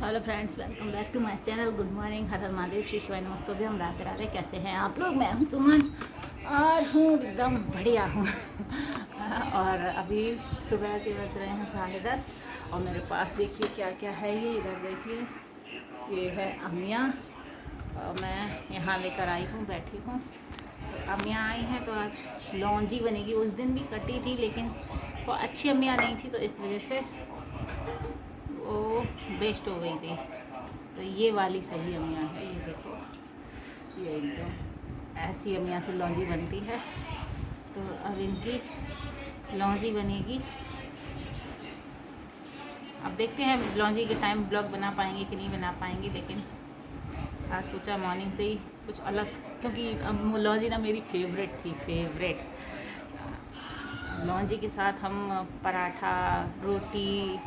Hello friends, welcome back to my channel. Good morning, हर हर महादेव, श्री शिवाय, नमस्ते भी। हम राधे राधे। कैसे हैं आप लोग? मैं हूं सुमन और हूँ एकदम बढ़िया हूँ। और अभी सुबह के बज रहे हैं 10:30 और मेरे पास देखिए क्या क्या है। ये इधर देखिए, ये है अमिया और मैं यहाँ लेकर आई हूँ, बैठी हूँ। तो अमिया आई हैं तो आज लौंजी बनेगी। उस दिन भी कटी थी लेकिन वो अच्छी अमिया नहीं थी, तो इस वजह से वो वेस्ट हो गई थी। तो ये वाली सही अमिया है। ये देखो, ये एकदम ऐसी अमिया से लौंजी बनती है। तो अब इनकी लौंजी बनेगी। अब देखते हैं लौंजी के टाइम ब्लॉग बना पाएंगे कि नहीं बना पाएंगे, लेकिन आज सोचा मॉर्निंग से ही कुछ अलग, क्योंकि अब लौंजी ना मेरी फेवरेट थी, फेवरेट। लौंजी के साथ हम पराठा, रोटी,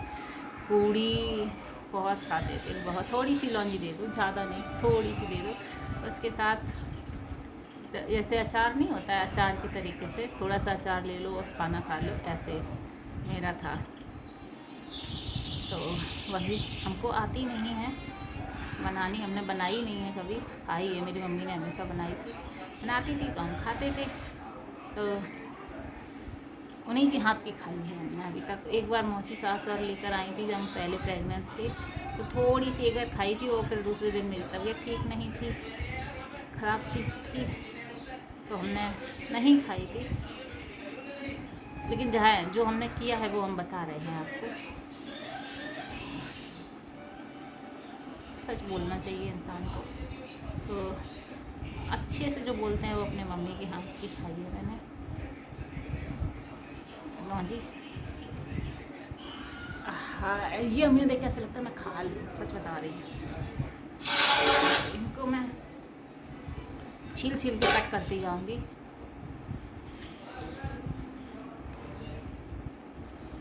पूड़ी बहुत खाते थे। बहुत, थोड़ी सी लौंजी दे दो, ज़्यादा नहीं, थोड़ी सी दे दो। उसके साथ जैसे अचार नहीं होता है, अचार के तरीके से थोड़ा सा अचार ले लो और खाना खा लो, ऐसे मेरा था। तो वही हमको आती नहीं है बनानी, हमने बनाई नहीं है कभी। खाई है, मेरी मम्मी ने हमेशा बनाई थी, बनाती थी तो हम खाते थे। तो उन्हीं के हाथ की खाई है हमने अभी तक। एक बार मौसी सास और लेकर आई थी जब हम पहले प्रेग्नेंट थे, तो थोड़ी सी अगर खाई थी वो, फिर दूसरे दिन मेरी तबीयत ठीक नहीं थी, ख़राब सी थी, तो हमने नहीं खाई थी। लेकिन जहाँ जो हमने किया है वो हम बता रहे हैं आपको। सच बोलना चाहिए इंसान को। तो अच्छे से जो बोलते हैं वो अपने मम्मी के हाथ की खाई है मैंने लौंजी। हाँ, ये हमें देख के ऐसा लगता है मैं खा लूँ, सच बता रही हूँ। इनको मैं छील छील के कट करती जाऊँगी,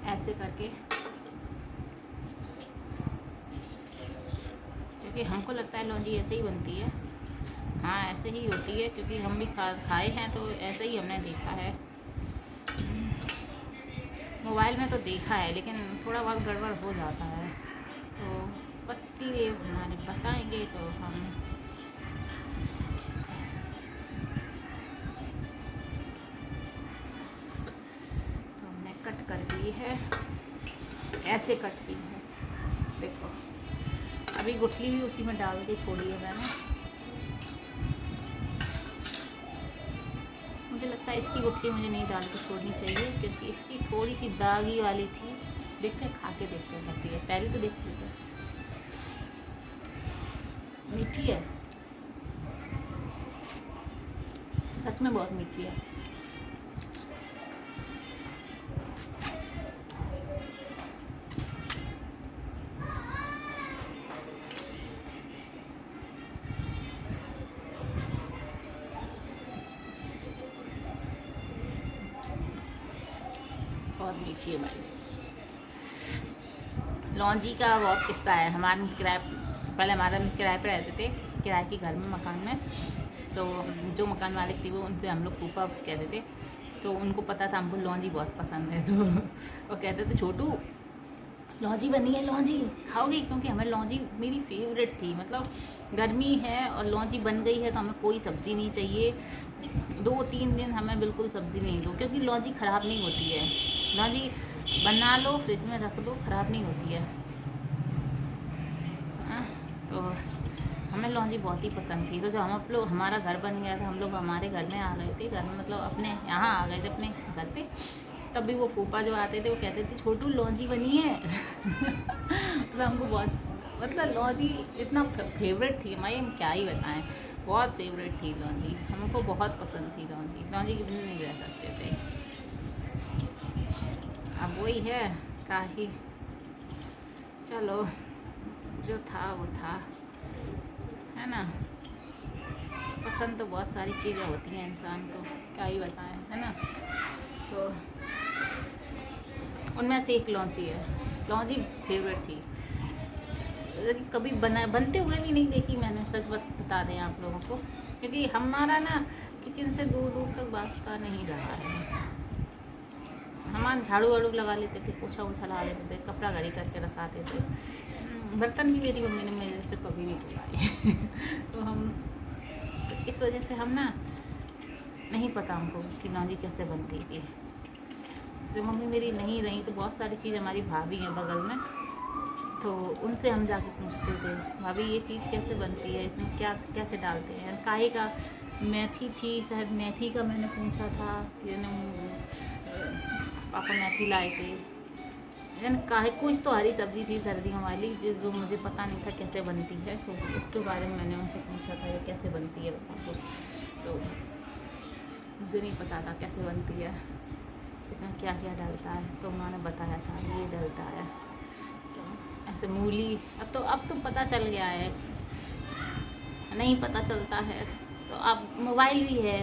ऐसे करके, क्योंकि हमको लगता है लौंजी ऐसे ही बनती है। हाँ, ऐसे ही होती है, क्योंकि हम भी खाए हैं तो ऐसे ही हमने देखा है। मोबाइल में तो देखा है, लेकिन थोड़ा बहुत गड़बड़ हो जाता है। तो पति देव हमारे बताएंगे तो हम तो हमने कट कर दी है, ऐसे कट की है। देखो, अभी गुठली भी उसी में डाल के छोड़ी है मैंने। मुझे लगता है इसकी गुठली मुझे नहीं डाल के छोड़नी चाहिए, क्योंकि इसकी थोड़ी सी दागी वाली थी। देखते हैं, खा के देखते हैं कैसी है। पहले तो देख लेते हैं। मीठी है, सच में बहुत मीठी है। बहुत मीठी है भाई। लौंजी का बहुत किस्सा है। हमारे पहले हमारे किराए पे रहते थे, किराए के घर में, मकान में। तो जो मकान मालिक थी वो, उनसे हम लोग फूफा कहते थे। तो उनको पता था हमको लौंजी बहुत पसंद है, तो वो कहते थे छोटू लौंजी बनी है, लौंजी खाओगी? क्योंकि हमें लौंजी मेरी फेवरेट थी। मतलब गर्मी है और लौंजी बन गई है तो हमें कोई सब्ज़ी नहीं चाहिए। 2-3 दिन हमें बिल्कुल सब्ज़ी नहीं दो, क्योंकि लौंजी ख़राब नहीं होती है। लौंजी बना लो, फ्रिज में रख दो, ख़राब नहीं होती है। तो हमें लौंजी बहुत ही पसंद थी। तो जब हम लोग, हमारा घर बन गया था, हम लोग हमारे घर में आ गए थे, घर में मतलब अपने यहाँ आ गए थे अपने घर पे, तब भी वो फूफा जो आते थे वो कहते थे छोटू लौंजी बनी है। तो हमको बहुत, मतलब लौंजी इतना फेवरेट थी हमारी, हम क्या ही बताएं। बहुत फेवरेट थी लौंजी, हमको बहुत पसंद थी लौंजी। लौंजी के बिना नहीं रह सकते थे। अब वही है, काहे, चलो जो था वो था, है ना। पसंद तो बहुत सारी चीज़ें होती हैं इंसान को, क्या ही बताएं, है ना। तो उनमें से एक लौंजी है। लौंजी फेवरेट थी, लेकिन कभी बनते हुए भी नहीं देखी मैंने, सच बता दें आप लोगों को। क्योंकि हमारा ना किचन से दूर दूर तक वास्ता नहीं रहा है। हम झाड़ू वाड़ू लगा लेते थे, पोछा वोछा लगा लेते थे, कपड़ा घड़ी करके रखाते थे। बर्तन भी मेरी मम्मी ने मेरे से कभी नहीं धुलाए। तो इस वजह से हम ना नहीं पता हमको कि लौंजी कैसे बनती थी। जब मम्मी मेरी नहीं रही तो बहुत सारी चीज़ हमारी भाभी हैं बगल में, तो उनसे हम जाके पूछते थे, भाभी ये चीज़ कैसे बनती है, इसमें क्या कैसे डालते हैं, काहे का, मेथी थी शायद, मेथी का मैंने पूछा था, पापा मेथी लाए थे, काहे कुछ तो हरी सब्जी थी सर्दियों वाली जो मुझे पता नहीं था कैसे बनती है, तो उसके बारे में मैंने उनसे पूछा था ये कैसे बनती है आपको, तो मुझे नहीं पता था कैसे बनती है, इसमें क्या क्या डलता है, तो उन्होंने बताया था ये डलता है। तो ऐसे मूली अब तो पता चल गया है, नहीं पता चलता है तो अब मोबाइल भी है,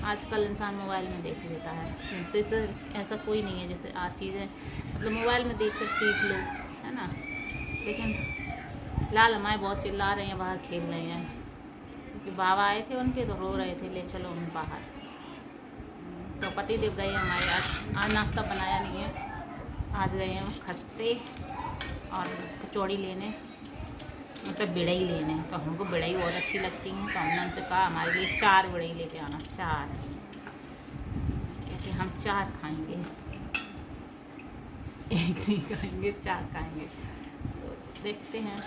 आजकल इंसान मोबाइल में देख लेता है, जैसे ऐसा कोई नहीं है जैसे आज चीज़ें मतलब मोबाइल में देख कर सीख लो, है ना। लेकिन लाल हमारे बहुत चिल्ला रहे हैं, बाहर खेल रहे हैं, क्योंकि बाबा आए थे उनके तो रो रहे थे ले चलो उन बाहर। तो पति देव गए हमारे, आज नाश्ता बनाया नहीं है, आज गए हैं खस्ते और कचौड़ी लेने, मतलब बिड़ई लेने, तो हमको बिड़ई बहुत अच्छी लगती हैं, तो हमने उनसे कहा हमारे लिए 4 बिड़ई लेके आना, 4, क्योंकि हम 4 खाएंगे, एक नहीं खाएंगे 4 खाएंगे। तो देखते हैं,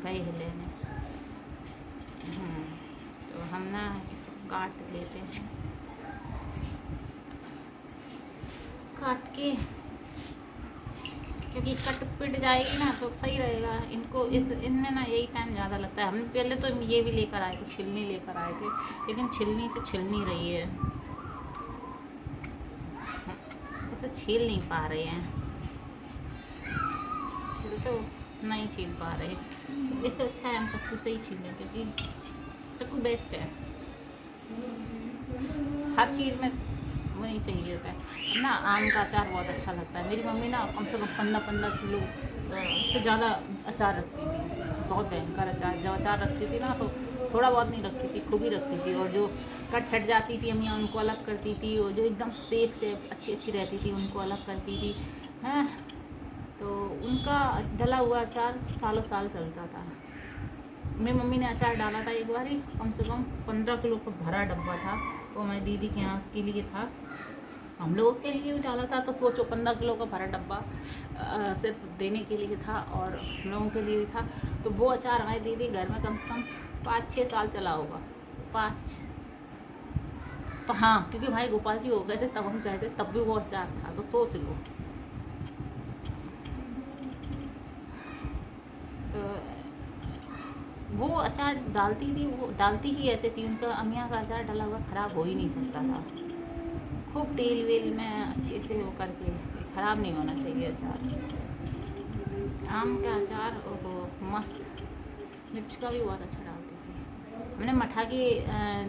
गए हैं लेने। तो हम ना इसको काट लेते हैं, काट के, क्योंकि कट पिट जाएगी ना तो सही रहेगा। इनको इनमें ना यही टाइम ज़्यादा लगता है। हम पहले तो ये भी लेकर आए थे, छिलनी लेकर आए थे, लेकिन छिलनी से छिल नहीं रही है, इसे छील नहीं पा रहे हैं, छिल तो नहीं छील पा रहे, तो इससे अच्छा है हम चाकू से ही छीलें, क्योंकि चाकू बेस्ट है, हर चीज़ में वही चाहिए होता है ना। आम का अचार बहुत अच्छा लगता है, मेरी मम्मी ना कम से कम 15 किलो से ज़्यादा अचार रखती थी, बहुत भयंकर अचार। जब अचार रखती थी ना तो थोड़ा बहुत नहीं रखती थी, खूब ही रखती थी, और जो कट छट जाती थी अम्मियाँ उनको अलग करती थी, और जो एकदम सेफ अच्छी रहती थी उनको अलग करती थी, हैं। तो उनका डला हुआ अचार सालों साल चलता था। मेरी मम्मी ने अचार डाला था एक बार ही, कम से कम 15 किलो का भरा डब्बा था, वो मेरी दीदी के यहाँ के लिए था, हम लोगों के लिए भी डाला था, तो सोचो 15 किलो का भरा डब्बा सिर्फ देने के लिए था और हम लोगों के लिए भी था। तो वो अचार हमारी दीदी घर में कम से कम 5-6 साल चला होगा, 5, हाँ, क्योंकि भाई गोपाल जी हो गए थे तब हम गए थे, तब भी वो अचार था, तो सोच लो। तो वो अचार डालती थी, वो डालती ही ऐसे थी, उनका अमिया का अचार डाला हुआ ख़राब हो ही नहीं सकता था, खूब तेल वेल में अच्छे से वो करके, ख़राब नहीं होना चाहिए अचार। आम का अचार वो मस्त, मिर्च का भी बहुत अच्छा डालती थी। हमने मठा की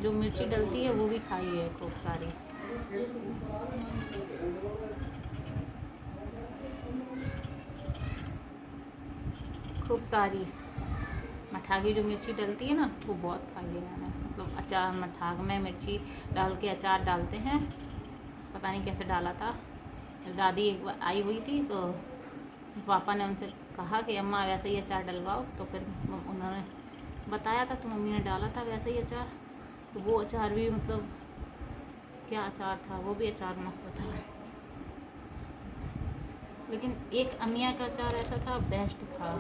जो मिर्ची डलती है वो भी खाई है खूब सारी। खूब सारी मठा की जो मिर्ची डलती है ना वो बहुत खाई है मैंने, मतलब अचार मठाग में मिर्ची डाल के अचार डालते हैं, पता नहीं कैसे डाला था। दादी एक बार आई हुई थी तो पापा ने उनसे कहा कि अम्मा वैसे ही अचार डलवाओ, तो फिर उन्होंने बताया था तो मम्मी ने डाला था वैसे ही अचार। तो वो अचार भी मतलब क्या अचार था, वो भी अचार मस्त था। लेकिन एक अमिया का अचार ऐसा था, बेस्ट था,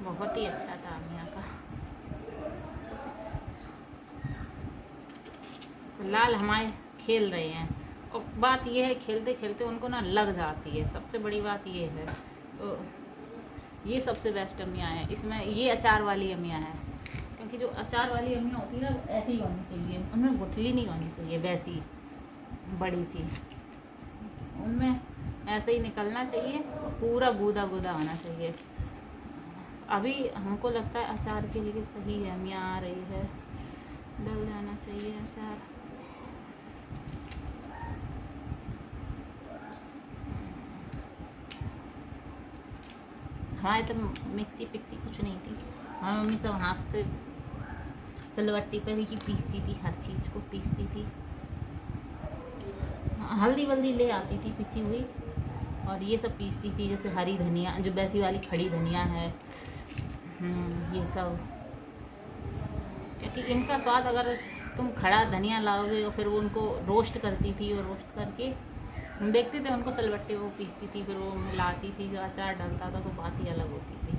बहुत ही अच्छा था अमिया का। तो लाल हमारे खेल रहे हैं, और बात ये है खेलते खेलते उनको ना लग जाती है, सबसे बड़ी बात ये है। तो ये सबसे बेस्ट अमिया है, इसमें ये अचार वाली अमिया है, क्योंकि जो अचार वाली अमिया होती है ना ऐसी ही होनी चाहिए, उनमें गुठली नहीं होनी चाहिए, वैसी बड़ी सी, उनमें ऐसे ही निकलना चाहिए, पूरा गूदा गूदा होना चाहिए। अभी हमको लगता है अचार के लिए सही है, अमिया आ रही है, डल जाना चाहिए अचार। हमारे तो मिक्सी पिक्सी कुछ नहीं थी, हमारी मम्मी सब हाथ से सिलवट्टी पर ही पीसती थी, हर चीज़ को पीसती थी। हल्दी वल्दी ले आती थी पिसी हुई, और और ये सब पीसती थी, जैसे हरी धनिया जो वैसी वाली खड़ी धनिया है, ये सब। क्योंकि इनका स्वाद अगर तुम खड़ा धनिया लाओगे और फिर वो उनको रोस्ट करती थी, और रोस्ट करके हम देखते थे उनको सिलबट्टे वो पीसती थी, फिर वो मिलाती थी, जो अचार डलता था तो बात ही अलग होती थी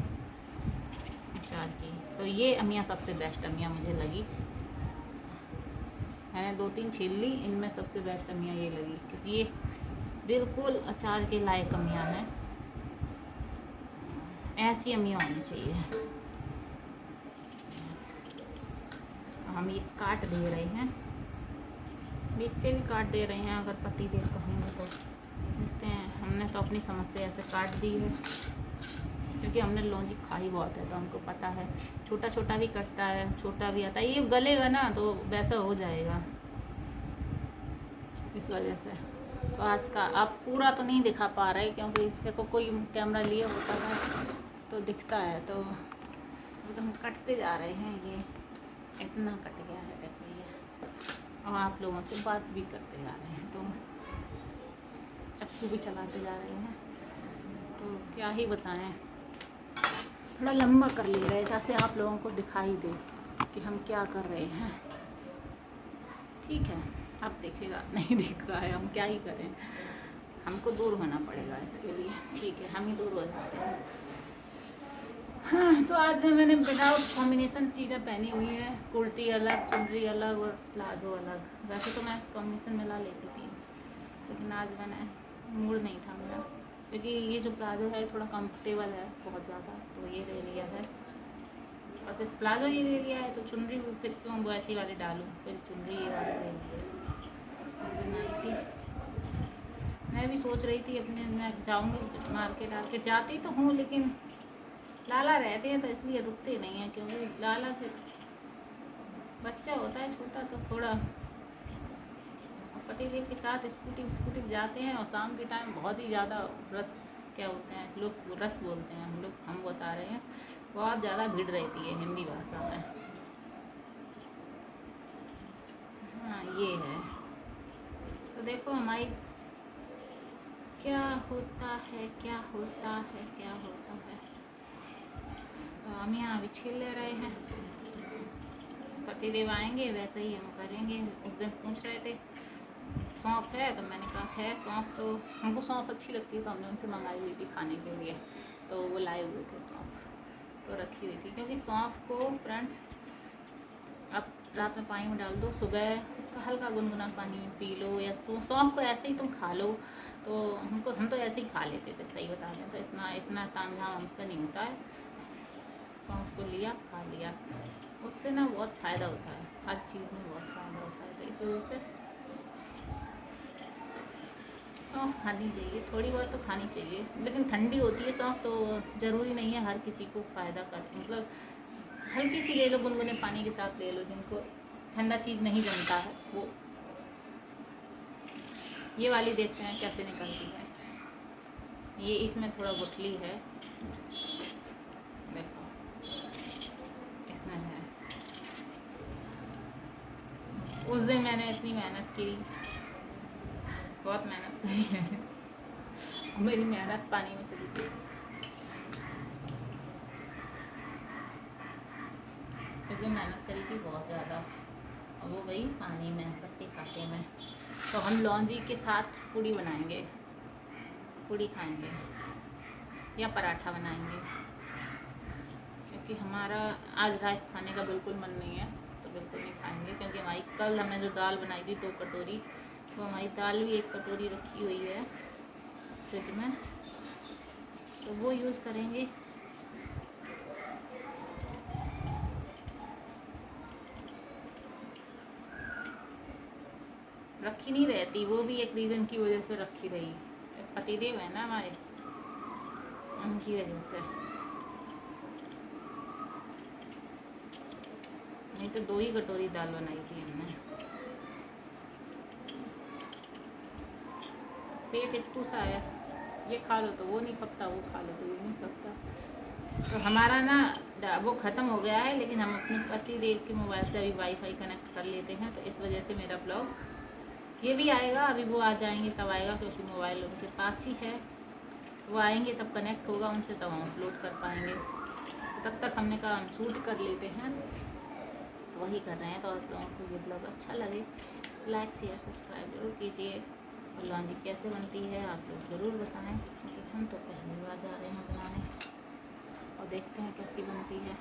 अचार की। तो ये अमियाँ सबसे बेस्ट अमियाँ मुझे लगी। मैंने 2-3 छील ली, इनमें सबसे बेस्ट अमियाँ ये लगी, क्योंकि ये बिल्कुल अचार के लायक अमियाँ हैं। ऐसी अमियाँ होनी चाहिए। हम ये काट दे रहे हैं, बीच से भी काट दे रहे हैं, अगर पति देव कहेंगे तो देखते हैं। हमने तो अपनी समझ से ऐसे काट दी है, क्योंकि हमने लौंजी खाई बहुत है तो हमको पता है। छोटा छोटा भी कटता है, छोटा भी आता है, ये गलेगा ना तो वैसा हो जाएगा, इस वजह से। तो आज का आप पूरा तो नहीं दिखा पा रहे, क्योंकि देखो कोई कैमरा लिए होता है तो दिखता है। तो एकदम कटते जा रहे हैं, ये इतना कट गया है देखो ये। और आप लोगों से बात भी करते जा रहे हैं, तो चक्कू भी चलाते जा रहे हैं, तो क्या ही बताएं। थोड़ा लंबा कर ले रहे ताकि आप लोगों को दिखाई दे कि हम क्या कर रहे हैं। ठीक है, अब देखेगा, नहीं दिख रहा है, हम क्या ही करें, हमको दूर होना पड़ेगा इसके लिए। ठीक है, हम ही दूर हो जाते हैं। हाँ, तो आज मैंने विदाउट कॉम्बिनेशन चीज़ें पहनी हुई हैं, कुर्ती अलग, चुनरी अलग और प्लाजो अलग। वैसे तो मैं कॉम्बिनेशन मिला लेती थी, लेकिन आज मैंने मूड नहीं था मेरा, क्योंकि ये जो प्लाजो है थोड़ा कंफर्टेबल है बहुत ज़्यादा, तो ये ले लिया है। और जब प्लाजो ये ले लिया है तो चुनरी फिर क्यों वैसी वाली डालूँ, फिर चुनरी ये वाली ले ली। आई थी, मैं भी सोच रही थी अपने, मैं जाऊँगी मार्केट जाती तो हूँ, लेकिन लाला रहते हैं तो इसलिए रुकते नहीं हैं, क्योंकि लाला के बच्चा होता है छोटा, तो थोड़ा पतिदेव के साथ स्कूटी जाते हैं, और शाम के टाइम बहुत ही ज़्यादा रस, क्या होते हैं लोग, रस बोलते हैं हम बता रहे हैं, बहुत ज़्यादा भीड़ रहती है हिंदी भाषा में। हाँ, ये है। तो देखो हमारी क्या होता है, क्या होता है, क्या होता है। तो हम यहाँ अभी छील ले रहे हैं, पतिदेव आएंगे वैसे ही हम करेंगे। उस दिन पूछ रहे थे सौंफ है, तो मैंने कहा है सौंफ, तो हमको सौंफ अच्छी लगती है, तो हमने उनसे मंगाई हुई थी खाने के लिए, तो वो लाए हुए थे सौंफ, तो रखी हुई थी। क्योंकि सौंफ को फ्रेंड्स आप रात में पानी में डाल दो, सुबह हल्का गुनगुना पानी में पी लो, या सौंफ को ऐसे ही तुम खा लो। तो हम तो ऐसे ही खा लेते थे, सही बता दें तो इतना तामझाम हमसे नहीं होता है। सौंफ को लिया, खा लिया, उससे ना बहुत फ़ायदा होता है, हर चीज़ में बहुत फ़ायदा होता है। तो इस वजह से सौंफ खानी चाहिए, थोड़ी बहुत तो खानी चाहिए, लेकिन ठंडी होती है सौंफ, तो ज़रूरी नहीं है हर किसी को फ़ायदा कर, मतलब हल्की सी ले लो, गुनगुने पानी के साथ ले लो, जिनको ठंडा चीज़ नहीं जमता है वो। ये वाली देखते हैं कैसे निकलती है, ये इसमें थोड़ा गुठली है, देखो इसमें है। उस दिन मैंने इतनी मेहनत की, बहुत मेहनत करी है, मेरी मेहनत पानी में चली गई, क्योंकि मेहनत करी थी बहुत ज़्यादा, और वो गई पानी में, पत्ते खाते में। तो हम लौंजी के साथ पूड़ी बनाएंगे, पूड़ी खाएंगे या पराठा बनाएंगे, क्योंकि हमारा आज राइस खाने का बिल्कुल मन नहीं है, तो बिल्कुल नहीं खाएंगे। क्योंकि हमारी कल हमने जो दाल बनाई थी 2 कटोरी, तो हमारी दाल भी 1 कटोरी रखी हुई है फ्रिज में, तो वो यूज़ करेंगे। रखी नहीं रहती, वो भी एक रीज़न की वजह से रखी रही, पतिदेव है ना हमारे, उनकी वजह से, नहीं तो 2 ही कटोरी दाल बनाई थी हमने। पेट इतू सा है, ये खा लो तो वो नहीं खपता, वो खा लो तो ये नहीं खपता। तो हमारा ना वो ख़त्म हो गया है, लेकिन हम अपने पति देव के मोबाइल से अभी वाईफाई कनेक्ट कर लेते हैं, तो इस वजह से मेरा ब्लॉग ये भी आएगा, अभी वो आ जाएंगे तब आएगा, क्योंकि मोबाइल उनके पास ही है, वो आएंगे तब कनेक्ट होगा उनसे, तब हम अपलोड कर पाएंगे। तो तब तक हमने कहा हम शूट कर लेते हैं, तो वही कर रहे हैं। तो आप लोगों को ये ब्लॉग अच्छा लगे लाइक शेयर सब्सक्राइब जरूर कीजिए। और लौंजी कैसे बनती है आप लोग ज़रूर बताएं, क्योंकि हम तो पहली बार जा रहे हैं बनाने, और देखते हैं कैसी बनती है।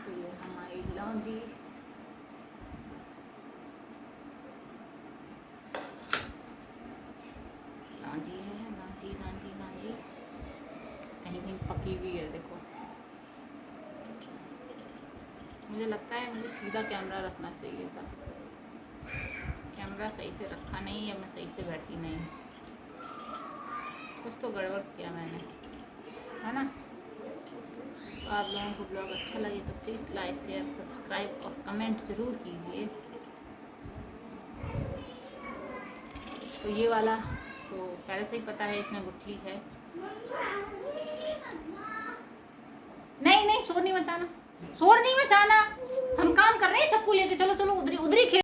तो ये हमारी लौंजी है, लौंजी कहीं कहीं पकी हुई है। देखो मुझे लगता है मुझे सीधा कैमरा रखना चाहिए था, कैमरा सही से रखा नहीं, या मैं सही से बैठी नहीं, कुछ तो गड़बड़ किया मैंने, है ना। तो आप लोगों को ब्लॉग अच्छा लगे तो प्लीज़ लाइक शेयर सब्सक्राइब और कमेंट ज़रूर कीजिए। तो ये वाला तो पहले से ही पता है, इसमें गुठली है। नहीं शोर नहीं मचाना, हम काम कर रहे हैं। चप्पू लेके चलो उधरी खेल।